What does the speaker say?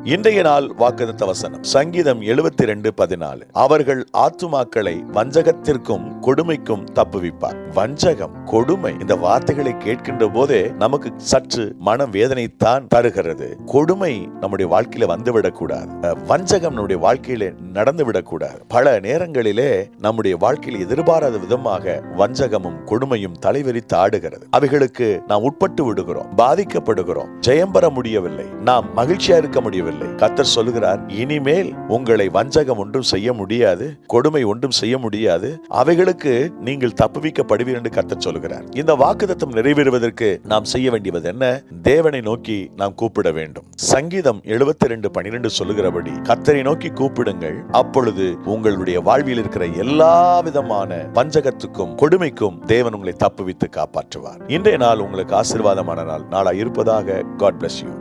இன்றைய நாள் வாக்குத்தத்த வசனம் சங்கீதம் 72:14. அவர்கள் ஆத்துமாக்களை வஞ்சகத்திற்கும் கொடுமைக்கும் தப்புவிப்பார். வஞ்சகம், கொடுமை, இந்த வார்த்தைகளை கேட்கின்ற போதே நமக்கு சற்று மன வேதனைத்தான் தருகிறது. கொடுமை நம்முடைய வாழ்க்கையில வந்துவிடக் கூடாது. வஞ்சகம் நம்முடைய வாழ்க்கையில நடந்துவிடக்கூடாது. பல நேரங்களிலே நம்முடைய வாழ்க்கையில் எதிர்பாராத விதமாக வஞ்சகமும் கொடுமையும் தலைவிரித்து ஆடுகிறது. அவைகளுக்கு நாம் உட்பட்டு விடுகிறோம், பாதிக்கப்படுகிறோம், ஜெயம் பெற முடியவில்லை, நாம் மகிழ்ச்சியா இருக்க முடியவில்லை. கர்த்தர் சொல்லுகிறார், இனிமேல் உங்களை வஞ்சகம் ஒன்றும் செய்ய முடியாது, கொடுமை ஒன்றும் செய்ய முடியாது, அவைகளுக்கு நீங்கள் தப்புவிக்கப்படுவீர் என்று கர்த்தர் சொல்லுகிறார். இந்த வாக்குத்தத்தம் நிறைவேறுவதற்கு நாம் செய்ய வேண்டியது என்ன? தேவனை நோக்கி நாம் கூப்பிட வேண்டும். சங்கீதம் 72:12 சொல்லுகிறபடி கர்த்தரை நோக்கி கூப்பிடுங்கள், அப்பொழுது உங்களுடைய வாழ்வில் இருக்கிற எல்லா விதமான வஞ்சகத்துக்கும் கொடுமைக்கும் தேவன் உங்களை தப்புவித்து காப்பாற்றுவார். இன்றைய நாள் உங்களுக்கு ஆசீர்வாதமான நாளாக இருப்பதாக. God bless you.